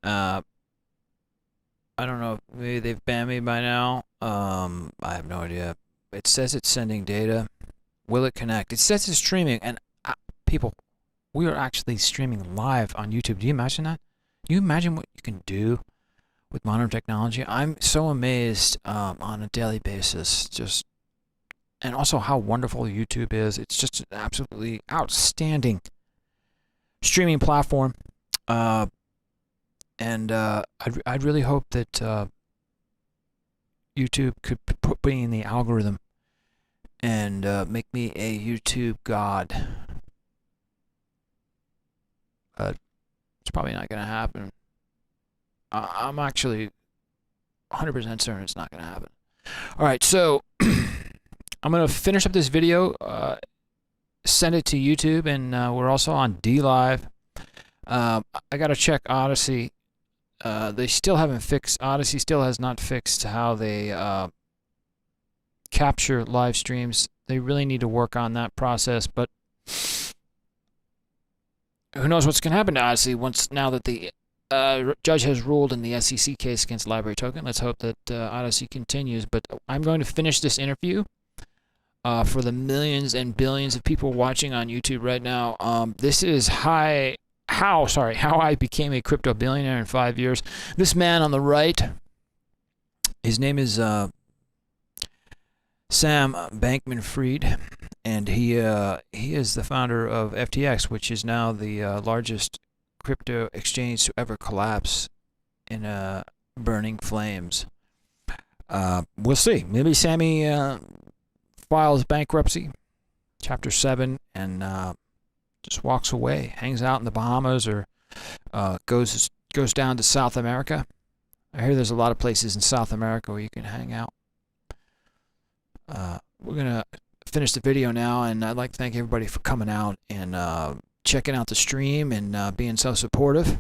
Uh, I don't know. Maybe they've banned me by now. I have no idea. It says it's sending data. Will it connect? It says it's streaming, and people, we are actually streaming live on YouTube. Do you imagine that? Do you imagine what you can do with modern technology? I'm so amazed on a daily basis. Just and also how wonderful YouTube is. It's just an absolutely outstanding streaming platform. And I'd really hope that YouTube could put me in the algorithm and make me a YouTube god. But it's probably not going to happen. I'm actually 100% certain it's not going to happen. All right, so I'm going to finish up this video, send it to YouTube, and we're also on DLive. I got to check Odyssey. They still haven't fixed, Odyssey still has not fixed how they capture live streams. They really need to work on that process, but who knows what's going to happen to Odyssey now that the judge has ruled in the SEC case against Library Token. Let's hope that Odyssey continues, but I'm going to finish this interview for the millions and billions of people watching on YouTube right now. This is how I became a crypto billionaire in 5 years. This man on the right, his name is Sam Bankman-Fried, and he is the founder of FTX, which is now the largest crypto exchange to ever collapse in burning flames. We'll see. Maybe Sammy files bankruptcy, Chapter 7, and just walks away, hangs out in the Bahamas, or goes down to South America. I hear there's a lot of places in South America where you can hang out. We're going to finish the video now, and I'd like to thank everybody for coming out and checking out the stream and being so supportive.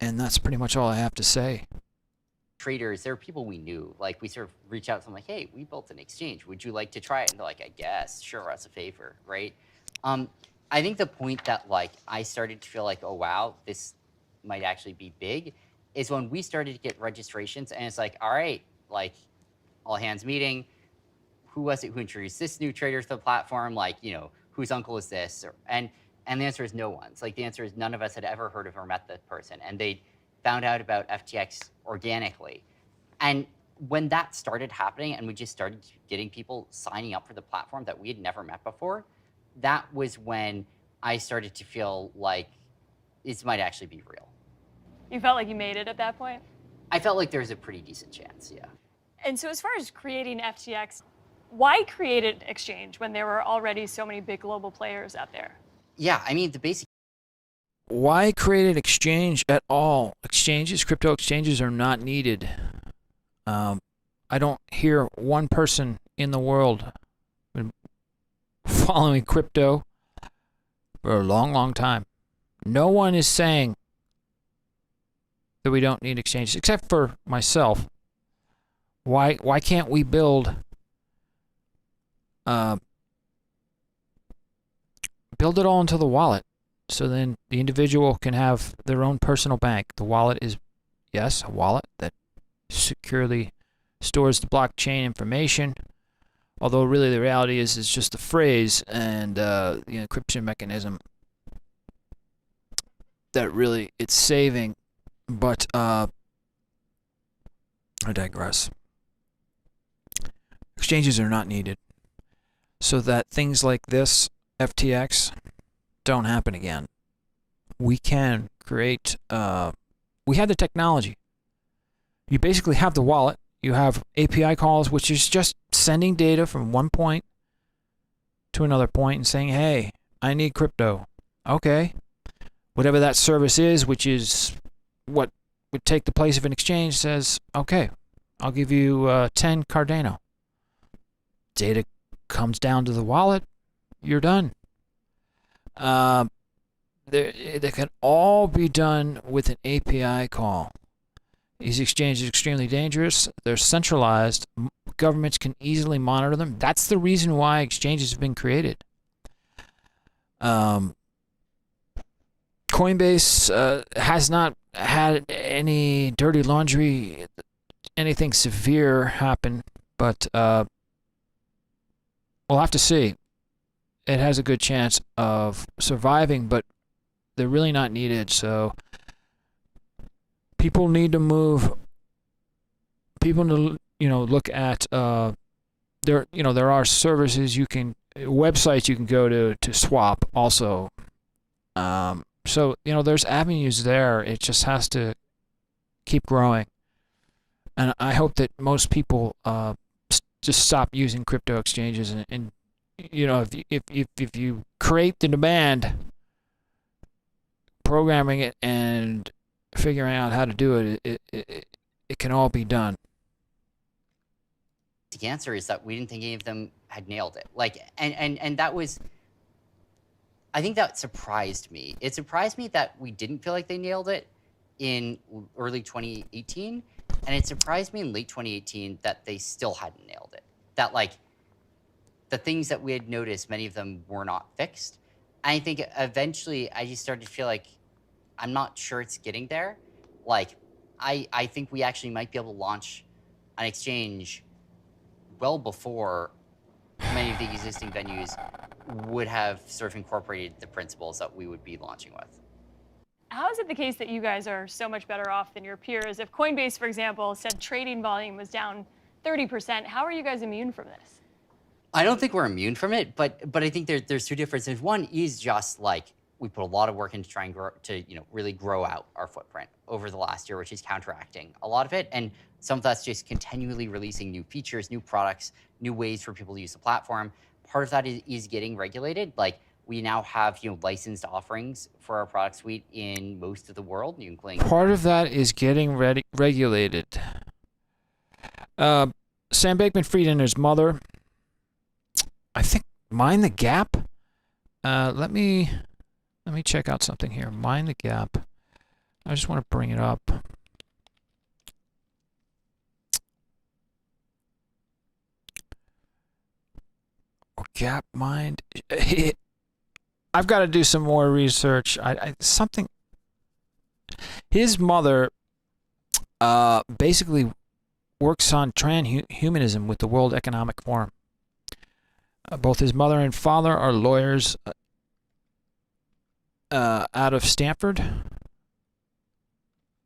And that's pretty much all I have to say. Traders, there are people we knew. Like, we sort of reach out to them like, hey, we built an exchange. Would you like to try it? And they're like, I guess. Sure, as a favor, right? I think the point that, like, I started to feel like, oh, wow, this might actually be big, is when we started to get registrations, and it's like, all right, like, all hands meeting. Who was it who introduced this new trader to the platform? Like, you know, whose uncle is this? And the answer is no one's. Like, the answer is none of us had ever heard of or met the person. And they found out about FTX organically. And when that started happening and we just started getting people signing up for the platform that we had never met before, that was when I started to feel like this might actually be real. You felt like you made it at that point? I felt like there was a pretty decent chance, yeah. And so as far as creating FTX, why create an exchange when there were already so many big global players out there? Yeah, I mean, the basic... Why create an exchange at all? Crypto exchanges are not needed. I don't hear one person in the world been following crypto for a long, long time. No one is saying that we don't need exchanges, except for myself. Why can't we build it all into the wallet? So then the individual can have their own personal bank. The wallet is, yes, a wallet that securely stores the blockchain information. Although really the reality is it's just a phrase and the encryption mechanism that really it's saving. But I digress. Exchanges are not needed so that things like this, FTX, don't happen again. We can create, we have the technology. You basically have the wallet. You have API calls, which is just sending data from one point to another point and saying, hey, I need crypto. Okay. Whatever that service is, which is what would take the place of an exchange, says, okay, I'll give you 10 Cardano. Data comes down to the wallet. You're done. They can all be done with an API call. These exchanges are extremely dangerous. They're centralized. Governments can easily monitor them. That's the reason why exchanges have been created. Coinbase has not had any dirty laundry, anything severe happen, but we'll have to see. It has a good chance of surviving, but they're really not needed. So people need to move. People need to, look at there are services websites you can go to swap also. So there's avenues there. It just has to keep growing, and I hope that most people just stop using crypto exchanges and if you create the demand, programming it and figuring out how to do it can all be done. The answer is that we didn't think any of them had nailed it. Like, and that was, I think that surprised me. It surprised me that we didn't feel like they nailed it in early 2018, and it surprised me in late 2018 that they still hadn't nailed it. That like the things that we had noticed, many of them were not fixed. And I think eventually I just started to feel like I'm not sure it's getting there. Like, I think we actually might be able to launch an exchange well before many of the existing venues would have sort of incorporated the principles that we would be launching with. How is it the case that you guys are so much better off than your peers? If Coinbase, for example, said trading volume was down 30%, how are you guys immune from this? I don't think we're immune from it, but I think there's two differences. One is just like we put a lot of work into trying to really grow out our footprint over the last year, which is counteracting a lot of it. And some of that's just continually releasing new features, new products, new ways for people to use the platform. Part of that is getting regulated. Like we now have licensed offerings for our product suite in most of the world, including. Part of that is getting regulated. Sam Bankman-Fried and his mother, I think, Mind the Gap. Let me check out something here. Mind the Gap. I just want to bring it up. Gap Mind. I've got to do some more research. Something. His mother basically works on transhumanism with the World Economic Forum. Both his mother and father are lawyers out of Stanford.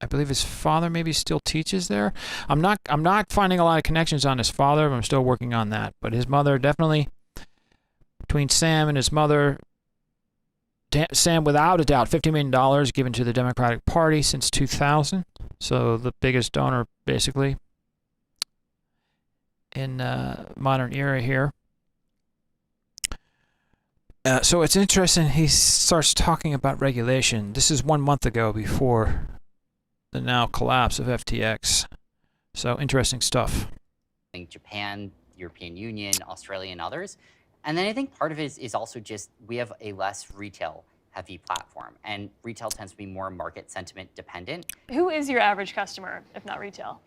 I believe his father maybe still teaches there. I'm not finding a lot of connections on his father, but I'm still working on that. But his mother definitely, between Sam and his mother, Sam without a doubt, $50 million given to the Democratic Party since 2000. So the biggest donor basically in modern era here. So it's interesting he starts talking about regulation. This is 1 month ago before the now collapse of FTX. So interesting stuff. Japan, European Union, Australia, and others. And then I think part of it is also just we have a less retail heavy platform, and retail tends to be more market sentiment dependent. Who is your average customer, if not retail?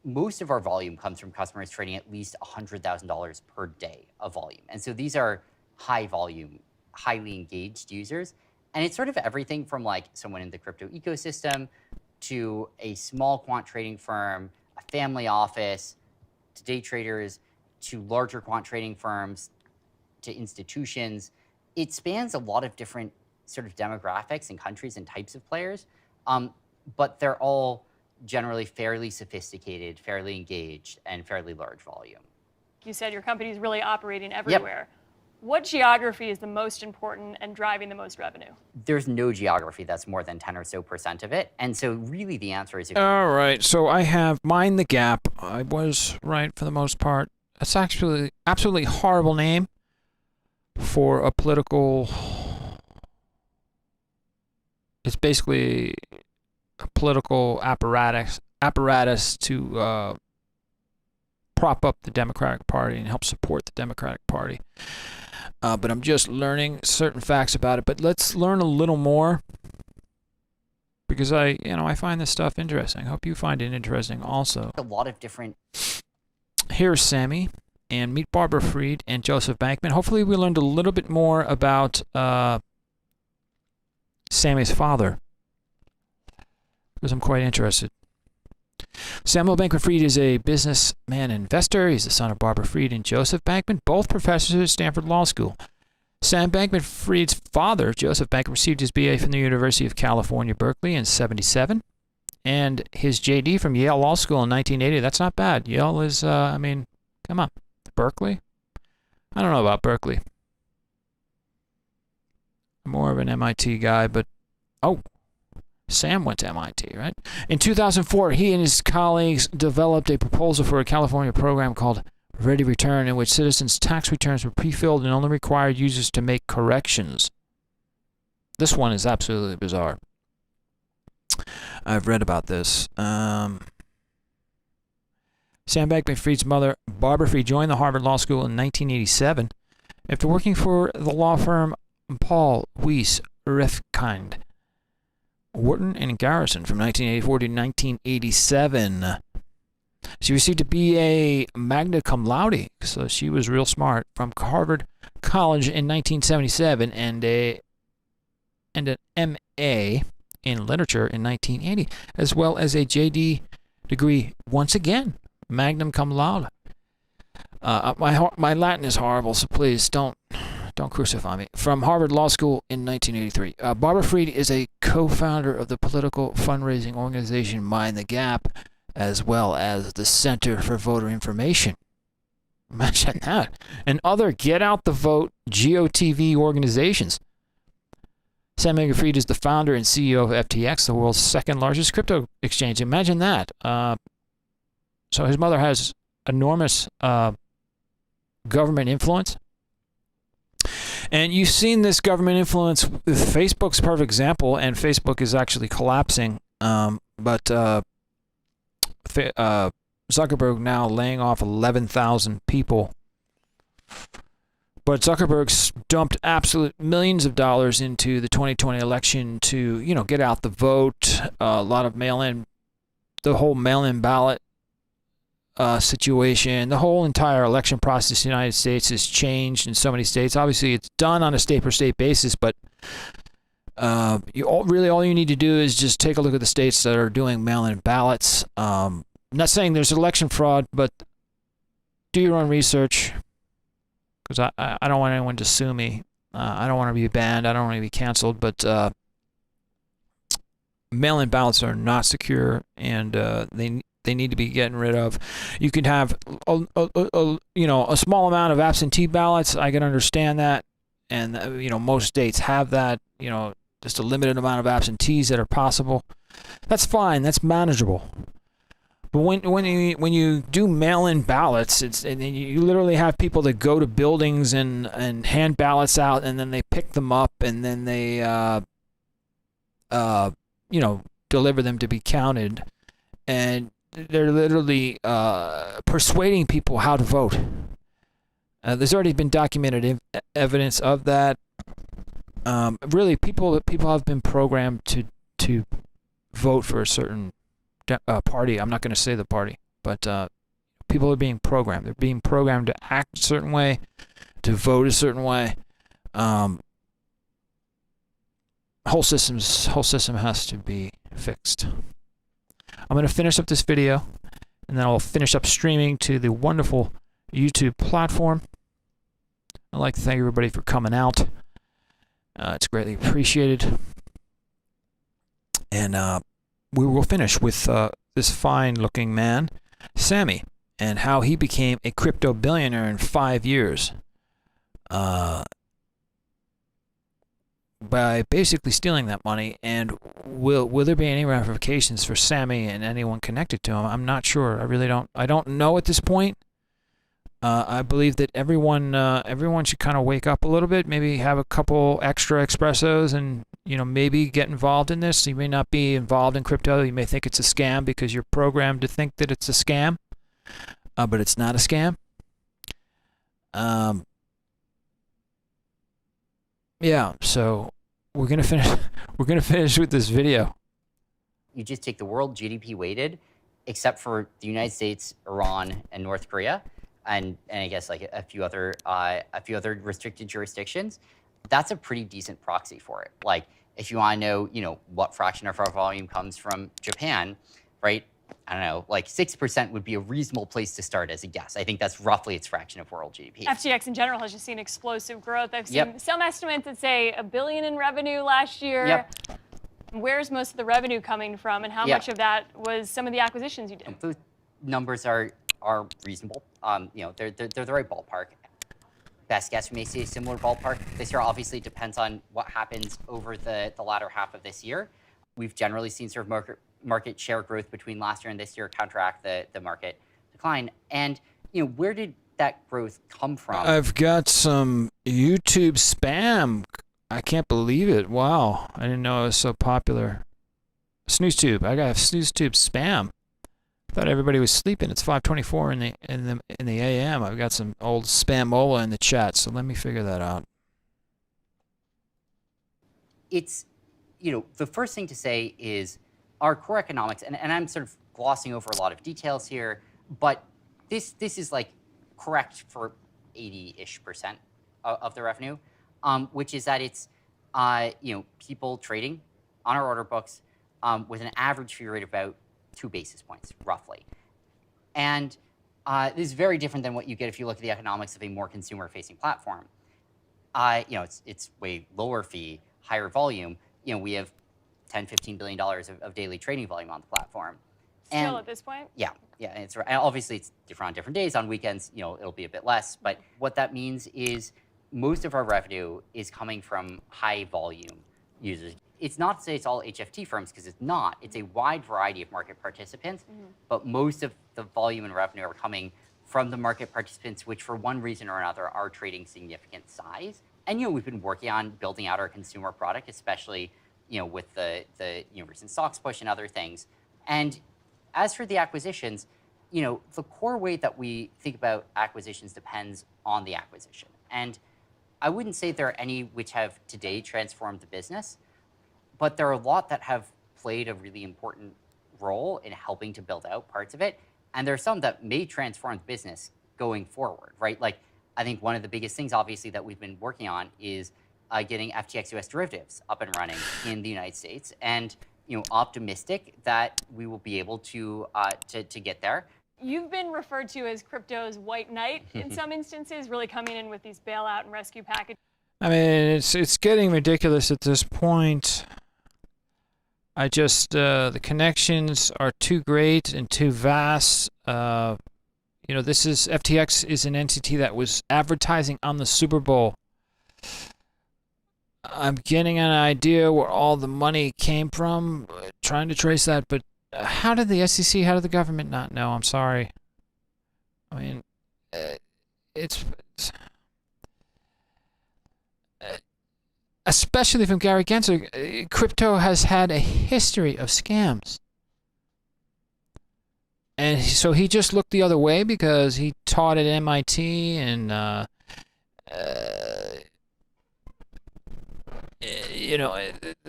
Most of our volume comes from customers trading at least $100,000 per day of volume. And so these are high volume, highly engaged users. And it's sort of everything from like someone in the crypto ecosystem to a small quant trading firm, a family office, to day traders, to larger quant trading firms, to institutions. It spans a lot of different sort of demographics and countries and types of players, but they're all generally fairly sophisticated, fairly engaged, and fairly large volume. You said your company is really operating everywhere. Yep. What geography is the most important and driving the most revenue? There's no geography that's more than 10% or so of it. And so really the answer is... All right, so I have Mind the Gap. I was right for the most part. That's actually absolutely horrible name for a political... It's basically a political apparatus to prop up the Democratic Party and help support the Democratic Party. But I'm just learning certain facts about it. But let's learn a little more, because I find this stuff interesting. I hope you find it interesting also. A lot of different... Here's Sammy, and meet Barbara Fried and Joseph Bankman. Hopefully we learned a little bit more about Sammy's father, because I'm quite interested. Samuel Bankman-Fried is a businessman and investor. He's the son of Barbara Fried and Joseph Bankman, both professors at Stanford Law School. Sam Bankman-Fried's father, Joseph Bankman, received his BA from the University of California, Berkeley in 1977, and his JD from Yale Law School in 1980. That's not bad. Yale is, come on. Berkeley? I don't know about Berkeley. I'm more of an MIT guy, but, Sam went to MIT, right? In 2004, he and his colleagues developed a proposal for a California program called Ready Return, in which citizens' tax returns were pre-filled and only required users to make corrections. This one is absolutely bizarre. I've read about this. Sam Bankman-Fried's mother, Barbara Fried, joined the Harvard Law School in 1987 after working for the law firm Paul Weiss Rifkind, Wharton and Garrison from 1984 to 1987. She received a BA magna cum laude, so she was real smart, from Harvard College in 1977 and an MA in literature in 1980, as well as a JD degree, once again, magna cum laude. My Latin is horrible, so please don't crucify me. From Harvard Law School in 1983. Barbara Fried is a co-founder of the political fundraising organization Mind the Gap, as well as the Center for Voter Information. Imagine that. And other Get Out the Vote GOTV organizations. Sam Bankman-Fried is the founder and CEO of FTX, the world's second largest crypto exchange. Imagine that. So his mother has enormous government influence. And you've seen this government influence with Facebook's a perfect example, and Facebook is actually collapsing. But Zuckerberg now laying off 11,000 people. But Zuckerberg's dumped absolute millions of dollars into the 2020 election to, get out the vote. A lot of mail-in, the whole mail-in ballot situation, the whole entire election process in the United States has changed in so many states. Obviously, it's done on a state-per-state basis, but all you need to do is just take a look at the states that are doing mail-in ballots. I'm not saying there's election fraud, but do your own research, because I don't want anyone to sue me. I don't want to be banned. I don't want to be canceled, but mail-in ballots are not secure, and they need to be getting rid of. You can have a small amount of absentee ballots. I can understand that, and most states have that. Just a limited amount of absentees that are possible. That's fine. That's manageable. But when you do mail-in ballots, and you literally have people that go to buildings and hand ballots out, and then they pick them up, and then they deliver them to be counted, and they're literally persuading people how to vote. There's already been documented evidence of that. Really, people have been programmed to vote for a certain party. I'm not going to say the party, but people are being programmed. They're being programmed to act a certain way, to vote a certain way. Whole system has to be fixed. I'm going to finish up this video, and then I'll finish up streaming to the wonderful YouTube platform. I'd like to thank everybody for coming out. It's greatly appreciated. And we will finish with this fine-looking man, Sammy, and how he became a crypto billionaire in 5 years. By basically stealing that money, and will there be any ramifications for Sammy and anyone connected to him? I'm not sure. I don't know at this point. I believe that everyone should kind of wake up a little bit, maybe have a couple extra espressos, and maybe get involved in this. You may not be involved in crypto. You may think it's a scam because you're programmed to think that it's a scam, but it's not a scam. Yeah, so we're gonna finish with this video. You just take the world GDP weighted, except for the United States, Iran, and North Korea, and I guess like a few other restricted jurisdictions. That's a pretty decent proxy for it. Like If you want to know, what fraction of our volume comes from Japan, right? I don't know, like 6% would be a reasonable place to start as a guess. I think that's roughly its fraction of world GDP. FTX in general has just seen explosive growth. I've seen Yep. some estimates that say $1 billion in revenue last year. Yep. Where's most of the revenue coming from, and how Yep. much of that was some of the acquisitions you did? Those numbers are reasonable. They're the right ballpark. Best guess, we may see a similar ballpark this year. Obviously, it depends on what happens over the latter half of this year. We've generally seen sort of market share growth between last year and this year counteract the market decline. And where did that growth come from? I've got some YouTube spam. I can't believe it. Wow, I didn't know it was so popular. SnoozeTube. I got SnoozeTube spam. Thought everybody was sleeping. It's 5:24 in the AM. I've got some old spamola in the chat, so let me figure that out. It's, the first thing to say is our core economics, and I'm sort of glossing over a lot of details here, but this is like correct for 80-ish% of the revenue, which is that it's people trading on our order books with an average fee rate of about 2 basis points, roughly. And this is very different than what you get if you look at the economics of a more consumer-facing platform. It's way lower fee, higher volume. We have $10, $15 billion of daily trading volume on the platform. Still at this point? Yeah, and it's right. Obviously, it's different on different days. On weekends, it'll be a bit less. But what that means is most of our revenue is coming from high volume users. It's not to say it's all HFT firms, because it's not. It's a wide variety of market participants, but most of the volume and revenue are coming from the market participants, which for one reason or another are trading significant size. And we've been working on building out our consumer product, especially with the recent stocks push and other things. And as for the acquisitions, the core way that we think about acquisitions depends on the acquisition. And I wouldn't say there are any which have today transformed the business, but there are a lot that have played a really important role in helping to build out parts of it. And there are some that may transform the business going forward, right? Like, I think one of the biggest things, obviously, that we've been working on is getting FTX US derivatives up and running in the United States. And, optimistic that we will be able to get there. You've been referred to as crypto's white knight in some instances, really coming in with these bailout and rescue packages. I mean, it's getting ridiculous at this point. I just the connections are too great and too vast. This is FTX is an entity that was advertising on the Super Bowl. I'm getting an idea where all the money came from, trying to trace that, but how did the SEC, how did the government not know? I'm sorry. I mean, it's especially from Gary Gensler. Crypto has had a history of scams. And so he just looked the other way because he taught at MIT and,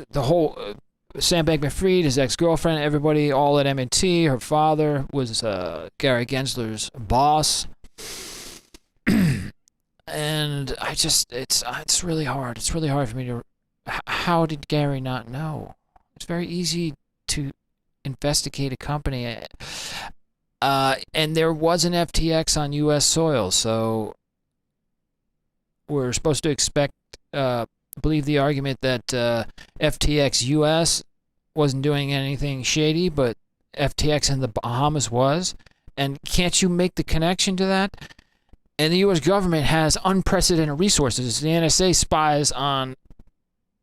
the whole Sam Bankman-Fried, his ex-girlfriend, everybody, all at MIT. Her father was Gary Gensler's boss. And it's really hard. It's really hard for me to. How did Gary not know? It's very easy to investigate a company. And there was an FTX on U.S. soil, so we're supposed to expect, believe the argument that FTX U.S. wasn't doing anything shady, but FTX in the Bahamas was. And can't you make the connection to that? And the U.S. government has unprecedented resources. The NSA spies on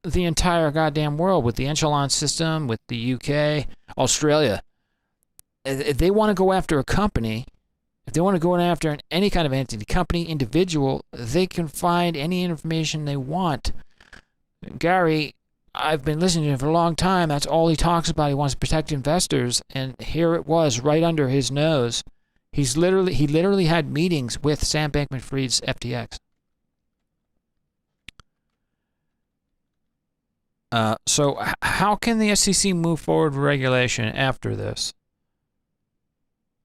the entire goddamn world with the Echelon system, with the UK, Australia. If they want to go after a company, if they want to go after any kind of entity, company, individual, they can find any information they want. Gary, I've been listening to him for a long time. That's all he talks about. He wants to protect investors. And here it was right under his nose. He literally had meetings with Sam Bankman-Fried's FTX. So how can the SEC move forward with regulation after this?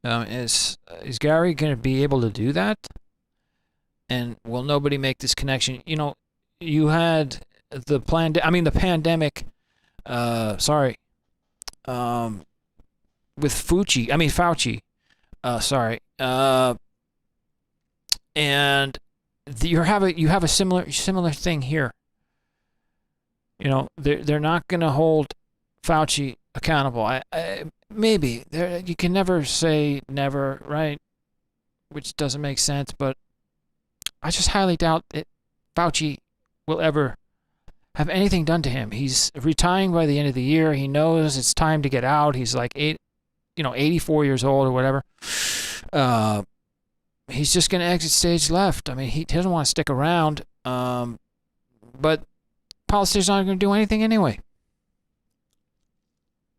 Is Gary going to be able to do that? And will nobody make this connection? You had the pandemic. Sorry. With Fauci. Sorry. And you have a similar thing here. You know, they're not going to hold Fauci accountable. Maybe you can never say never, right? Which doesn't make sense, but I just highly doubt that Fauci will ever have anything done to him. He's retiring by the end of the year. He knows it's time to get out. He's like 84 years old or whatever. He's just going to exit stage left. I mean, he doesn't want to stick around. But politicians aren't going to do anything anyway.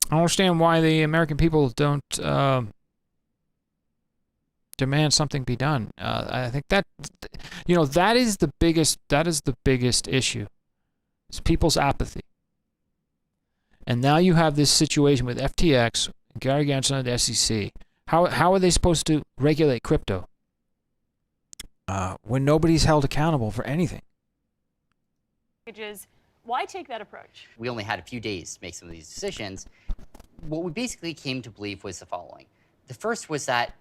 I don't understand why the American people don't demand something be done. I think that is the biggest issue. It's people's apathy. And now you have this situation with FTX, Gary Gensler, the SEC. How are they supposed to regulate crypto when nobody's held accountable for anything? Why take that approach? We only had a few days to make some of these decisions. What we basically came to believe was the following. The first was that,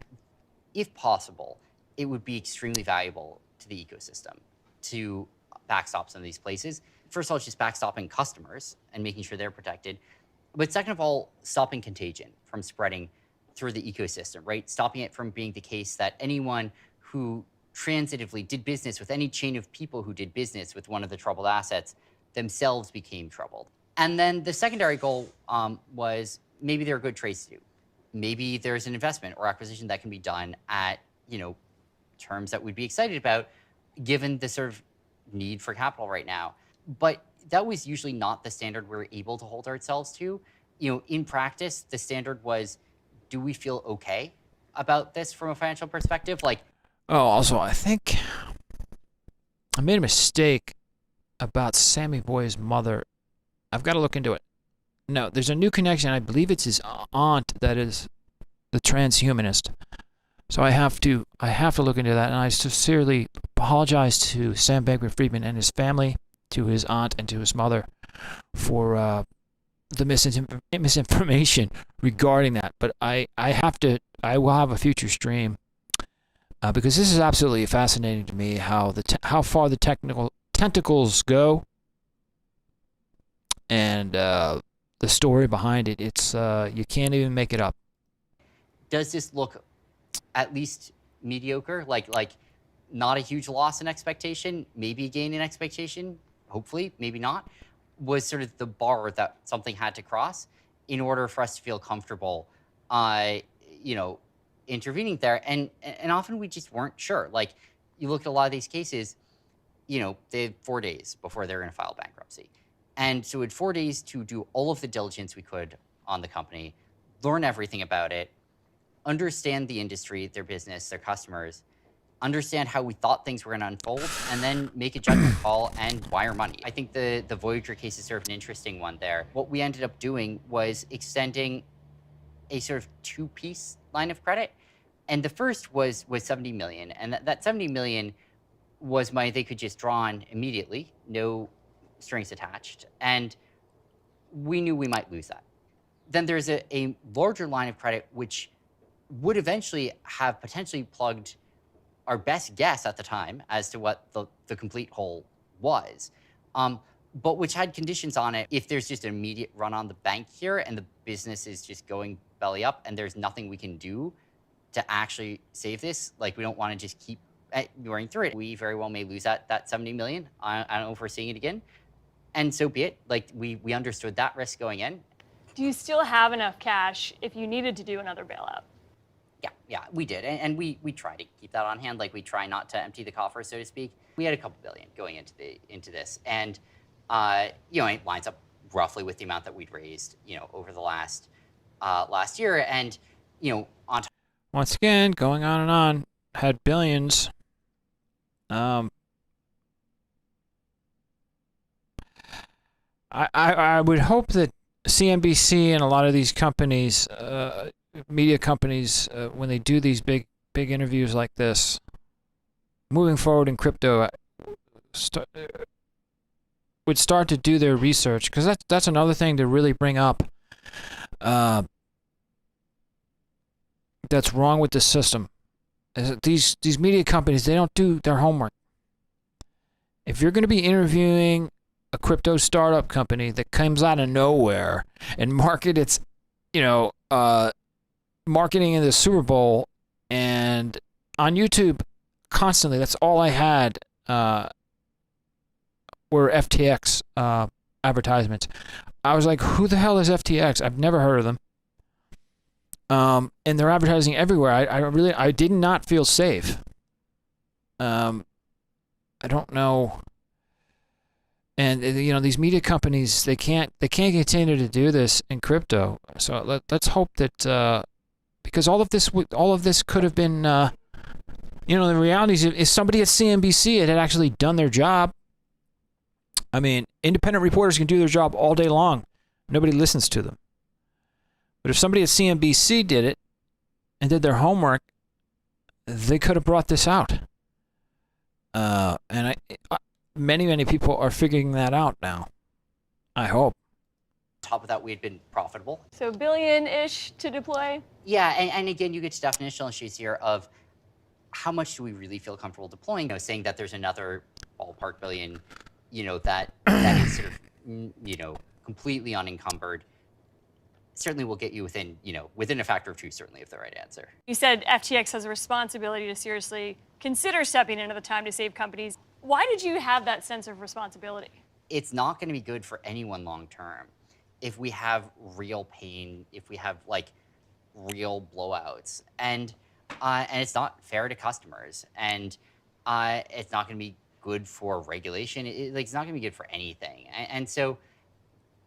if possible, it would be extremely valuable to the ecosystem to backstop some of these places. First of all, it's just backstopping customers and making sure they're protected. But second of all, stopping contagion from spreading through the ecosystem, right? Stopping it from being the case that anyone who transitively did business with any chain of people who did business with one of the troubled assets themselves became troubled. And then the secondary goal was maybe there are good trades to do. Maybe there's an investment or acquisition that can be done at, terms that we'd be excited about, given the sort of need for capital right now. But that was usually not the standard we're able to hold ourselves to. In practice, the standard was, do we feel okay about this from a financial perspective? Also, I think I made a mistake about Sammy Boy's mother. I've got to look into it. No, there's a new connection. I believe it's his aunt that is the transhumanist. So I have to look into that, and I sincerely apologize to Sam Bankman-Friedman and his family, to his aunt and to his mother, for the misinformation regarding that. But I will have a future stream because this is absolutely fascinating to me, how far the technical tentacles go, and the story behind it. It's you can't even make it up. Does this look at least mediocre? Like not a huge loss in expectation, maybe a gain in expectation, hopefully, maybe not, was sort of the bar that something had to cross in order for us to feel comfortable, intervening there. And often we just weren't sure. Like, you look at a lot of these cases, they had 4 days before they're going to file bankruptcy. And so we had 4 days to do all of the diligence we could on the company, learn everything about it, understand the industry, their business, their customers, understand how we thought things were going to unfold, and then make a judgment call and wire money. I think the Voyager case is sort of an interesting one there. What we ended up doing was extending a sort of two-piece line of credit. And the first was $70 million. And that $70 million was money they could just draw on immediately, no strings attached. And we knew we might lose that. Then there's a larger line of credit, which would eventually have potentially plugged our best guess at the time as to what the complete hole was, but which had conditions on it. If there's just an immediate run on the bank here and the business is just going belly up and there's nothing we can do to actually save this, we don't want to just keep ignoring through it. We very well may lose that 70 million. I don't know if we're seeing it again. And so be it. We understood that risk going in. Do you still have enough cash if you needed to do another bailout? Yeah, we did, and we try to keep that on hand. We try not to empty the coffer, so to speak. We had a couple billion going into this, and it lines up roughly with the amount that we'd raised, over the last year, and on top. Once again, going on and on, had billions. I would hope that CNBC and a lot of these companies, media companies, when they do these big interviews like this, moving forward in crypto, would start to do their research, because that's another thing to really bring up. That's wrong with the system. Is that these media companies, they don't do their homework. If you're going to be interviewing a crypto startup company that comes out of nowhere and market its, marketing in the Super Bowl and on YouTube constantly, that's all I had were FTX advertisements. I was like, who the hell is FTX? I've never heard of them. And they're advertising everywhere. I did not feel safe. I don't know. And these media companies, they can't continue to do this in crypto. So let's hope that because all of this could have been, the reality is, if somebody at CNBC had actually done their job. I mean, independent reporters can do their job all day long. Nobody listens to them. But if somebody at CNBC did it and did their homework, they could have brought this out. And many people are figuring that out now. I hope. On top of that, we had been profitable. So billion-ish to deploy? Yeah, and again, you get to definitional issues here of how much do we really feel comfortable deploying? Saying that there's another ballpark billion, that is sort of, completely unencumbered, certainly will get you within a factor of two, certainly, if the right answer. You said FTX has a responsibility to seriously consider stepping into the time to save companies. Why did you have that sense of responsibility? It's not going to be good for anyone long term if we have real pain, if we have real blowouts, and it's not fair to customers, and it's not going to be good for regulation. It's not going to be good for anything, and so.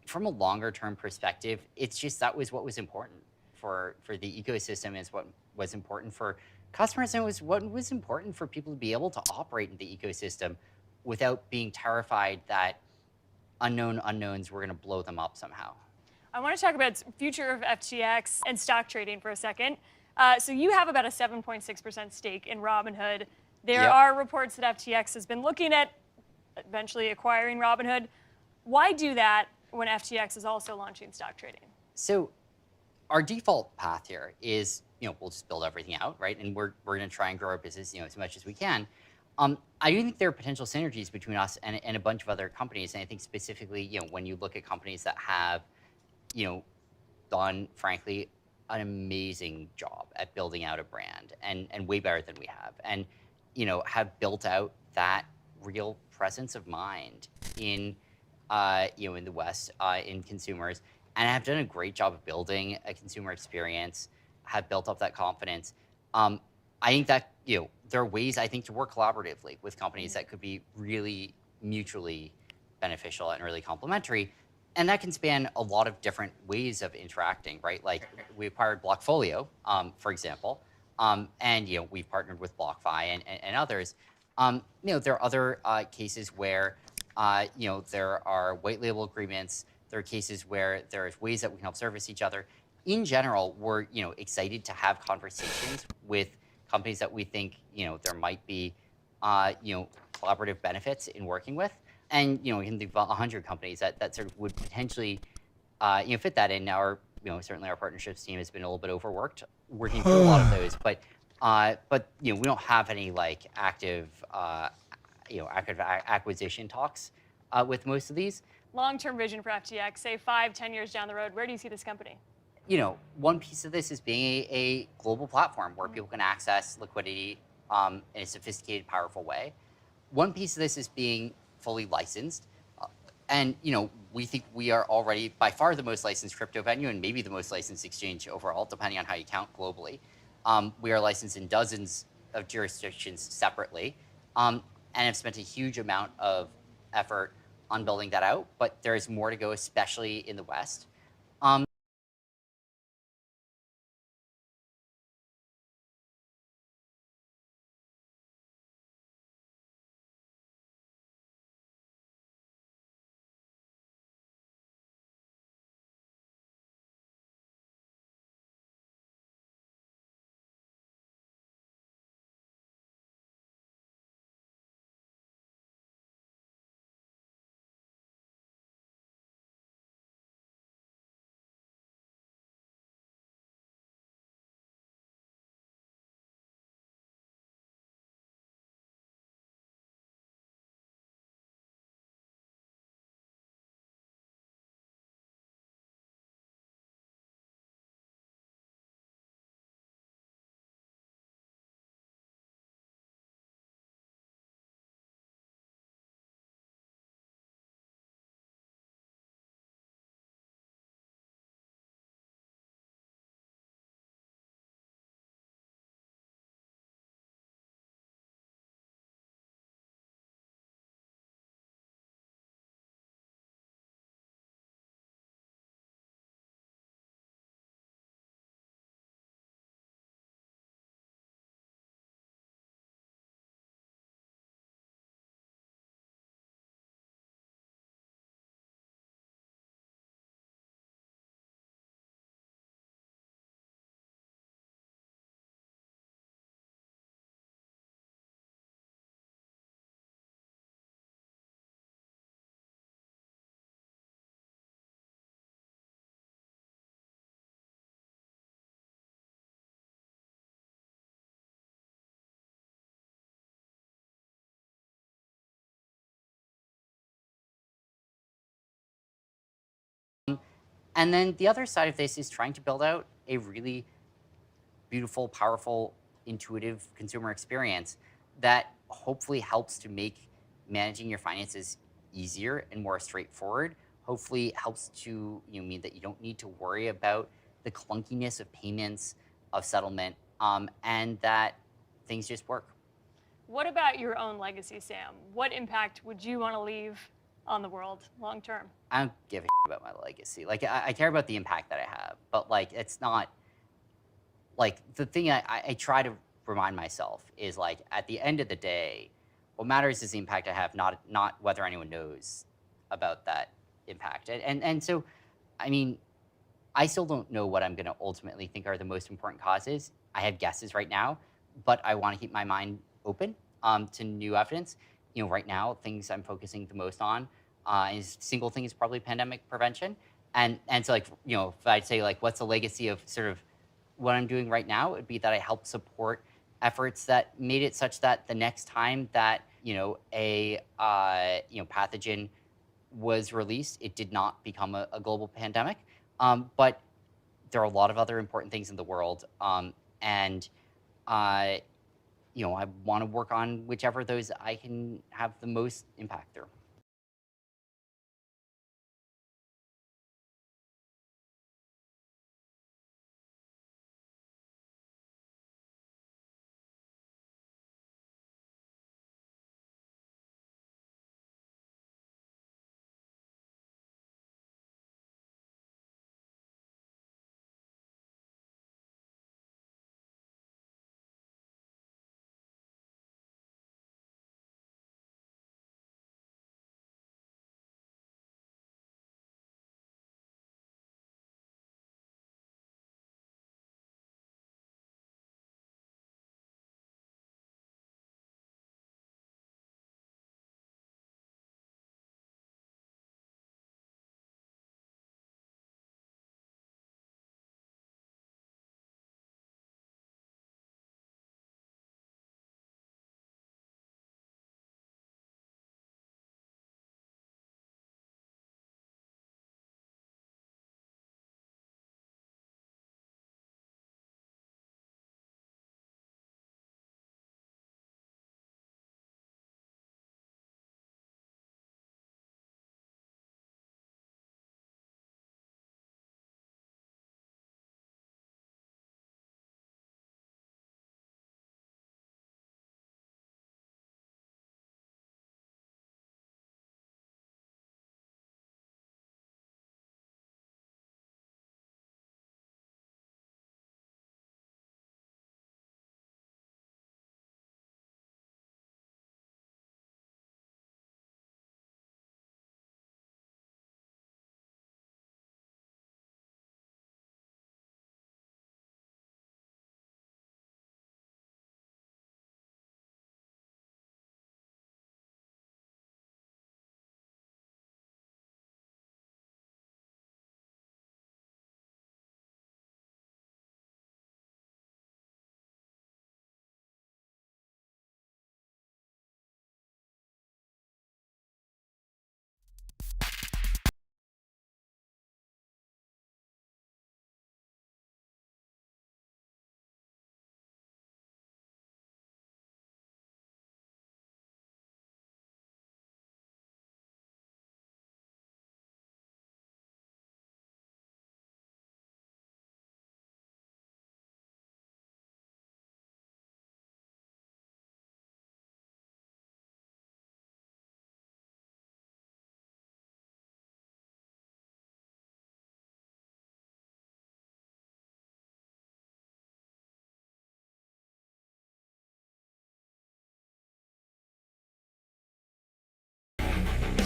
From a longer term perspective, it's just that was what was important for the ecosystem, is what was important for customers, and it was what was important for people to be able to operate in the ecosystem without being terrified that unknown unknowns were going to blow them up somehow. I want to talk about the future of FTX and stock trading for a second. So you have about a 7.6% stake in Robinhood. There are reports that FTX has been looking at eventually acquiring Robinhood. Why do that when FTX is also launching stock trading? So our default path here is, we'll just build everything out, right? And we're going to try and grow our business, as much as we can. I do think there are potential synergies between us and a bunch of other companies. And I think specifically, when you look at companies that have, done, frankly, an amazing job at building out a brand and way better than we have. And, have built out that real presence of mind in in the West, in consumers, and have done a great job of building a consumer experience, have built up that confidence. I think that, there are ways, I think, to work collaboratively with companies that could be really mutually beneficial and really complementary. And that can span a lot of different ways of interacting, right? Like we acquired Blockfolio, for example, and, we've partnered with BlockFi and others. There are other cases where there are white label agreements. There are cases where there's ways that we can help service each other. In general, we're excited to have conversations with companies that we think there might be collaborative benefits in working with. And we can think about 100 companies that sort of would potentially fit that in. Now, certainly our partnerships team has been a little bit overworked working through a lot of those, but we don't have any active acquisition talks with most of these. Long-term vision for FTX, say 5-10 years down the road, where do you see this company? One piece of this is being a global platform where people can access liquidity in a sophisticated, powerful way. One piece of this is being fully licensed. And we think we are already by far the most licensed crypto venue and maybe the most licensed exchange overall, depending on how you count globally. We are licensed in dozens of jurisdictions separately. And have spent a huge amount of effort on building that out, but there is more to go, especially in the West. And then the other side of this is trying to build out a really beautiful, powerful, intuitive consumer experience that hopefully helps to make managing your finances easier and more straightforward. Hopefully helps to mean that you don't need to worry about the clunkiness of payments, of settlement, and that things just work. What about your own legacy, Sam? What impact would you want to leave on the world long term? I don't give a about my legacy. Like, I care about the impact that I have, but like, it's not like the thing I try to remind myself is like, at the end of the day, what matters is the impact I have, not whether anyone knows about that impact. And so, I mean, I still don't know what I'm going to ultimately think are the most important causes. I have guesses right now, but I want to keep my mind open to new evidence. Right now, things I'm focusing the most on is single thing is probably pandemic prevention. And so, like, if I'd say, like, what's the legacy of sort of what I'm doing right now, it would be that I help support efforts that made it such that the next time that a pathogen was released, it did not become a global pandemic. But there are a lot of other important things in the world, and I want to work on whichever of those I can have the most impact through.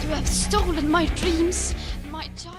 You have stolen my dreams, my job.